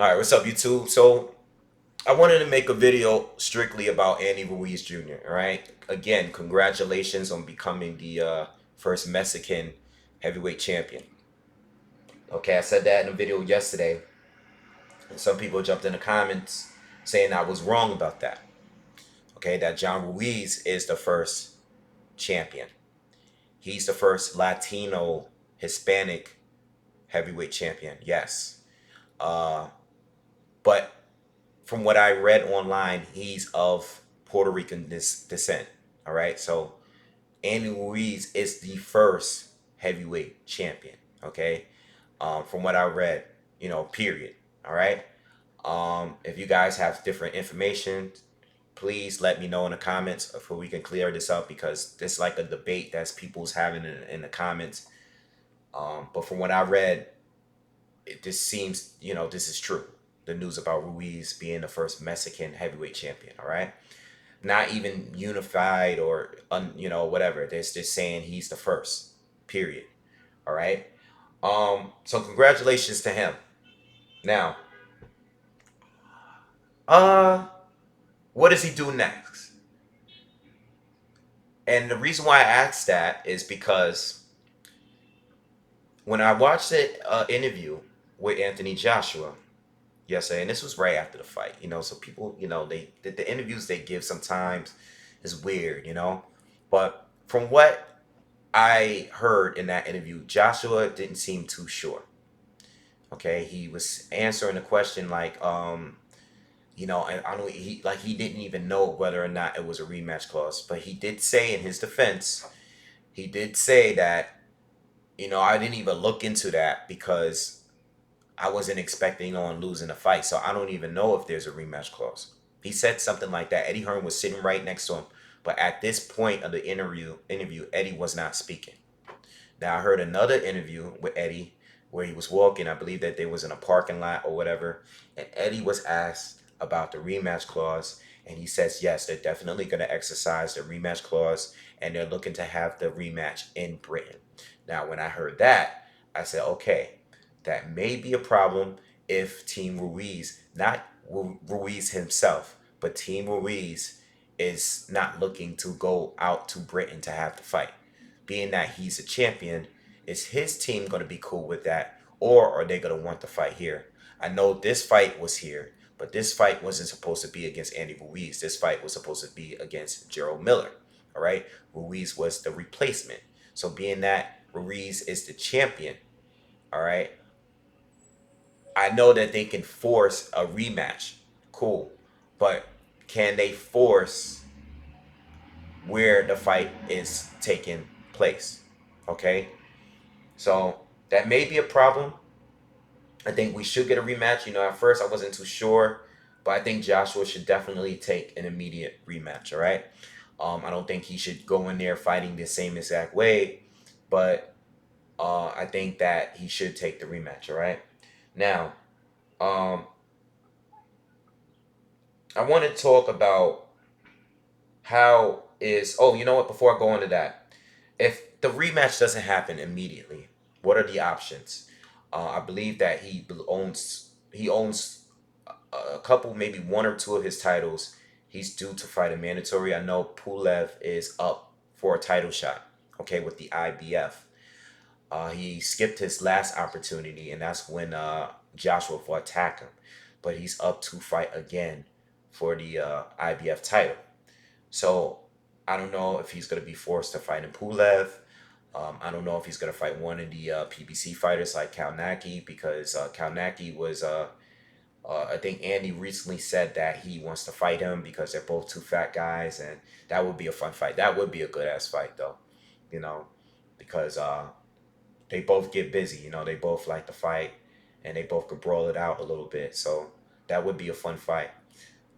All right, what's up, YouTube? So I wanted to make a video strictly about Andy Ruiz Jr. All right. Again, congratulations on becoming the first Mexican heavyweight champion. Okay, I said that in a video yesterday, and some people jumped in the comments saying I was wrong about that. Okay, that John Ruiz is the first champion. He's the first Latino Hispanic heavyweight champion. Yes. Uh, but from what I read online, he's of Puerto Rican descent. All right, so Andy Ruiz is the first heavyweight champion. Okay, from what I read, period. All right. If you guys have different information, please let me know in the comments so we can clear this up because this is like a debate that's people's having in the comments. But from what I read, this seems, this is true. The news about Ruiz being the first Mexican heavyweight champion. All right, not even unified or whatever. They're just saying he's the first. Period. All right. So congratulations to him. Now, uh, what does he do next? And the reason why I asked that is because when I watched the interview with Anthony Joshua yesterday, and this was right after the fight, so people, the interviews they give sometimes is weird, but from what I heard in that interview, Joshua didn't seem too sure. Okay, he was answering the question like, I don't, he didn't even know whether or not it was a rematch clause, but he did say in his defense, he did say that, I didn't even look into that because I wasn't expecting on losing a fight, so I don't even know if there's a rematch clause. He said something like that. Eddie Hearn was sitting right next to him, but at this point of the interview, Eddie was not speaking. Now I heard another interview with Eddie where he was walking. I believe that they was in a parking lot or whatever, and Eddie was asked about the rematch clause, and he says yes, they're definitely going to exercise the rematch clause, and they're looking to have the rematch in Britain. Now, when I heard that, I said, okay, that may be a problem if Team Ruiz, not Ruiz himself, but Team Ruiz is not looking to go out to Britain to have the fight. Being that he's a champion, is his team going to be cool with that, or are they going to want the fight here? I know this fight was here, but this fight wasn't supposed to be against Andy Ruiz. This fight was supposed to be against Gerald Miller. All right, Ruiz was the replacement. So being that Ruiz is the champion, all right, I know that they can force a rematch. Cool, but can they force where the fight is taking place? Okay, so that may be a problem. I think we should get a rematch. At first I wasn't too sure, but I think Joshua should definitely take an immediate rematch. All right. I don't think he should go in there fighting the same exact way, but I think that he should take the rematch. All right. Now, um, I want to talk about how is. Oh, you know what? Before I go into that, if the rematch doesn't happen immediately, what are the options? I believe that he owns a couple, maybe one or two of his titles. He's due to fight a mandatory. I know Pulev is up for a title shot. Okay, with the IBF. He skipped his last opportunity, and that's when Joshua fought Takum. But he's up to fight again for the IBF title. So I don't know if he's going to be forced to fight in Pulev. I don't know if he's going to fight one of the PBC fighters like Kalnaki because Kalnaki was, I think Andy recently said that he wants to fight him because they're both two fat guys, and that would be a fun fight. That would be a good ass fight though, you know, because they both get busy. They both like to fight, and they both could brawl it out a little bit. So that would be a fun fight.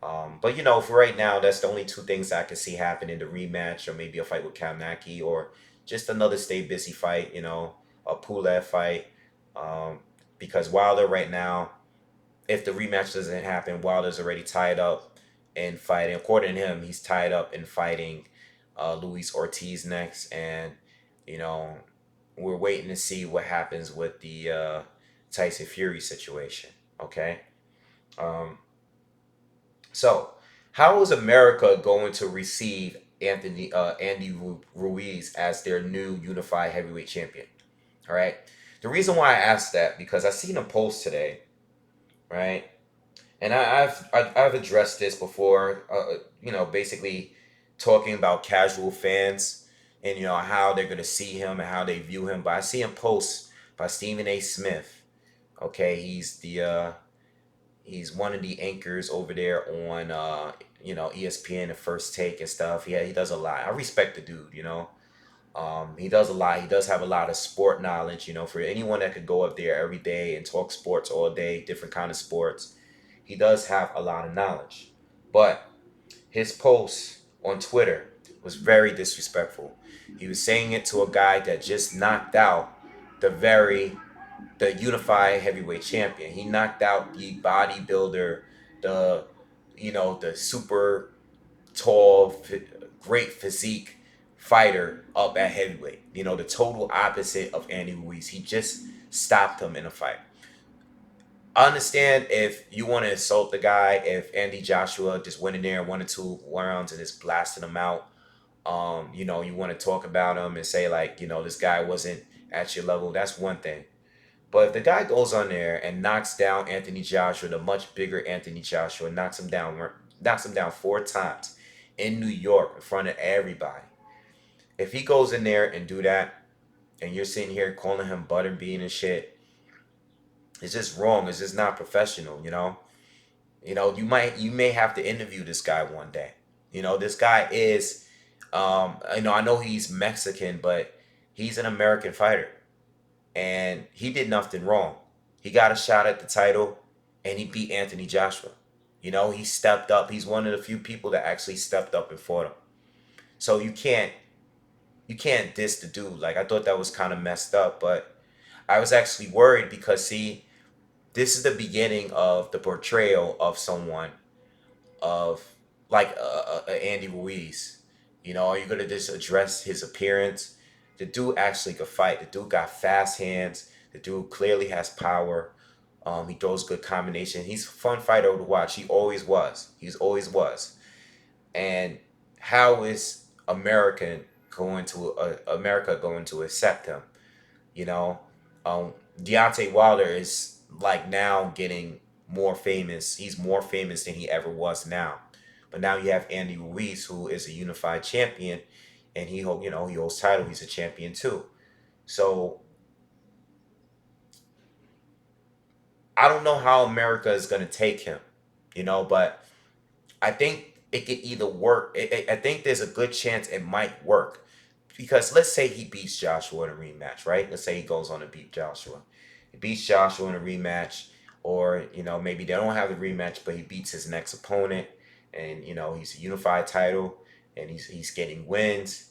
But for right now, that's the only two things I could see happening: the rematch, or maybe a fight with Kalnaki, or just another stay busy fight. A Pulev fight. Um, because Wilder right now, if the rematch doesn't happen, Wilder's already tied up in fighting. According to him, he's tied up in fighting Luis Ortiz next, and you know we're waiting to see what happens with the Tyson Fury situation. Okay. Um, so, how is America going to receive Andy Ruiz as their new unified heavyweight champion? All right. The reason why I asked that because I seen a post today, right? And I've addressed this before. Basically talking about casual fans and how they're gonna see him and how they view him. But I see him post by Stephen A. Smith. Okay, he's one of the anchors over there on ESPN, the First Take and stuff. Yeah, he does a lot. I respect the dude. He does a lot. He does have a lot of sport knowledge. For anyone that could go up there every day and talk sports all day, different kind of sports, he does have a lot of knowledge. But his post on Twitter was very disrespectful. He was saying it to a guy that just knocked out the very the unified heavyweight champion. He knocked out the bodybuilder, the the super tall, great physique fighter up at heavyweight. The total opposite of Andy Ruiz. He just stopped him in a fight. I understand if you want to insult the guy, if Andy Joshua just went in there and 1 or 2 rounds and just blasted him out. You want to talk about him and say like, this guy wasn't at your level. That's one thing. But if the guy goes on there and knocks down Anthony Joshua, the much bigger Anthony Joshua, knocks him down 4 times in New York in front of everybody. If he goes in there and do that, and you're sitting here calling him butterbean and shit, it's just wrong. It's just not professional. You may have to interview this guy one day. This guy is, I know he's Mexican, but he's an American fighter, and he did nothing wrong. He got a shot at the title, and he beat Anthony Joshua. He stepped up. He's one of the few people that actually stepped up and fought him. So you can't diss the dude. Like I thought that was kind of messed up, but I was actually worried because see, this is the beginning of the portrayal of someone of like Andy Ruiz. Are you gonna just address his appearance? The dude actually could fight. The dude got fast hands. The dude clearly has power. He throws good combination. He's a fun fighter to watch. He always was. He's always was. And how is America going to accept him? You know, Deontay Wilder is like now getting more famous. He's more famous than he ever was now. But now you have Andy Ruiz, who is a unified champion, and he holds title. He's a champion too. So I don't know how America is going to take him, but I think it could either work. I think there's a good chance it might work because let's say he beats Joshua in a rematch, right? Let's say he goes on to beat Joshua. He beats Joshua in a rematch, or maybe they don't have the rematch, but he beats his next opponent, and he's a unified title, and he's getting wins.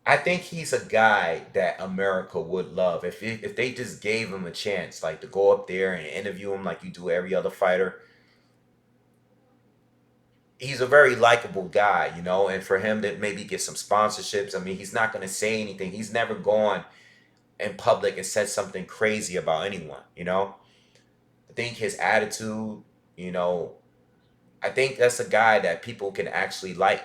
I think he's a guy that America would love if they just gave him a chance, like to go up there and interview him like you do every other fighter. He's a very likable guy, and for him to maybe get some sponsorships, I mean, he's not going to say anything. He's never gone in public and said something crazy about anyone, I think his attitude, you know, I think that's a guy that people can actually like.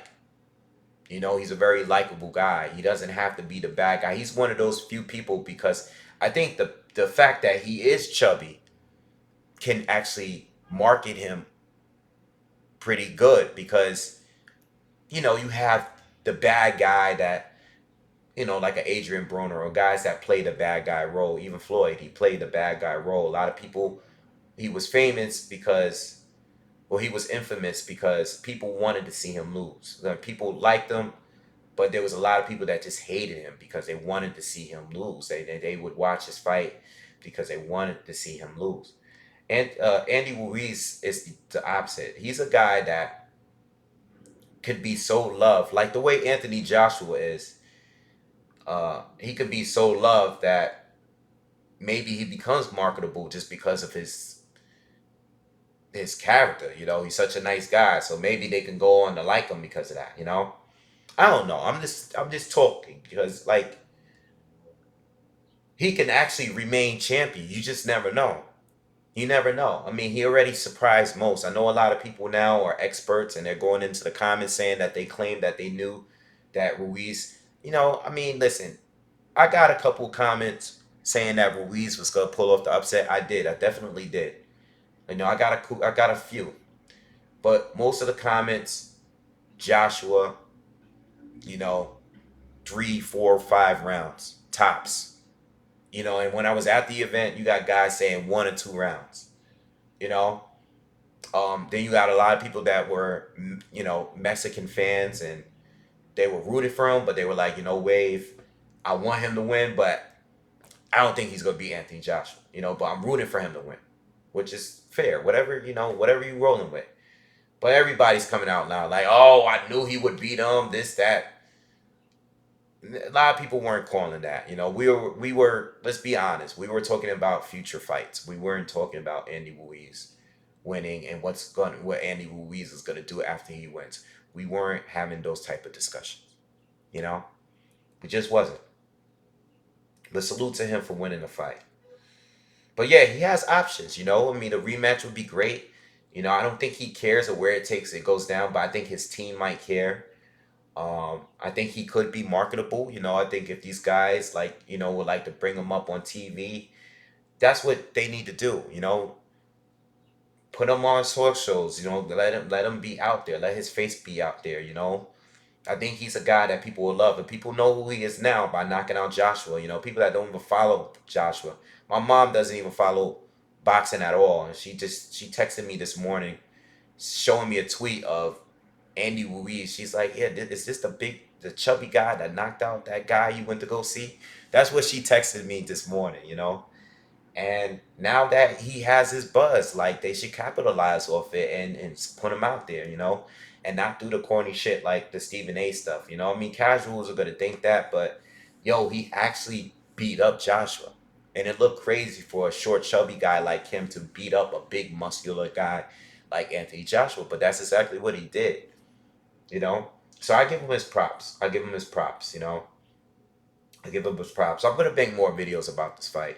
He's a very likable guy. He doesn't have to be the bad guy. He's one of those few people because I think the fact that he is chubby can actually market him pretty good because you have the bad guy that like an Adrian Broner or guys that play the bad guy role. Even Floyd, he played the bad guy role. A lot of people, he was famous because, well, he was infamous because people wanted to see him lose. Like, people liked him, but there was a lot of people that just hated him because they wanted to see him lose. They would watch his fight because they wanted to see him lose. And Andy Ruiz is the opposite. He's a guy that could be so loved, like the way Anthony Joshua is. He could be so loved that maybe he becomes marketable just because of his character. He's such a nice guy, so maybe they can go on to like him because of that. I don't know. I'm just talking because like he can actually remain champion. You just never know. You never know. I mean, he already surprised most. I know a lot of people now are experts and they're going into the comments saying that they claim that they knew that Ruiz, I mean, listen, I got a couple comments saying that Ruiz was going to pull off the upset. I did. I definitely did. I got a few. But most of the comments, Joshua, you know, 3, 4, 5 rounds, tops. And when I was at the event, you got guys saying 1 or 2 rounds, you know. Then you got a lot of people that were, Mexican fans, and they were rooting for him, but they were like, Wave, I want him to win, but I don't think he's gonna beat Anthony Joshua, But I'm rooting for him to win, which is fair. Whatever you rolling with. But everybody's coming out now like, oh, I knew he would beat him. This, that. A lot of people weren't calling that. We were. Let's be honest. We were talking about future fights. We weren't talking about Andy Ruiz winning and what Andy Ruiz is gonna do after he wins. We weren't having those type of discussions. You know, it just wasn't. But salute to him for winning the fight. But yeah, he has options. I mean, a rematch would be great. I don't think he cares of where it goes down, but I think his team might care. I think he could be marketable. I think if these guys would like to bring him up on TV, that's what they need to do. Put him on talk shows. Let him be out there. Let his face be out there. I think he's a guy that people will love, and people know who he is now by knocking out Joshua. People that don't even follow Joshua. My mom doesn't even follow boxing at all, and she texted me this morning, showing me a tweet of Andy Ruiz. She's like, "Yeah, is this the chubby guy that knocked out that guy you went to go see?" That's what she texted me this morning. And now that he has his buzz, like they should capitalize off it and put him out there, and not do the corny shit like the Stephen A stuff. I mean, casuals are gonna think that, but yo, he actually beat up Joshua, and it looked crazy for a short, chubby guy like him to beat up a big, muscular guy like Anthony Joshua. But that's exactly what he did, you know. So I give him his props. I give him his props. I give him his props. I'm gonna make more videos about this fight.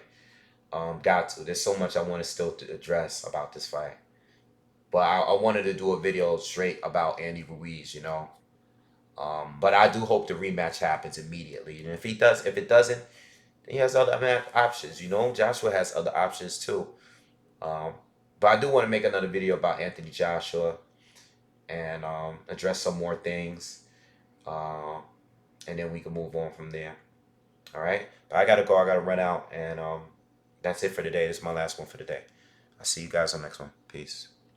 Got to. There's so much I want to still to address about this fight. But I wanted to do a video straight about Andy Ruiz. But I do hope the rematch happens immediately. And if it doesn't, then he has other options. Joshua has other options too. Um, but I do want to make another video about Anthony Joshua and address some more things. Um, and then we can move on from there. All right. But I gotta go. I gotta run out, and that's it for today. This is my last one for today. I'll see you guys on the next one. Peace.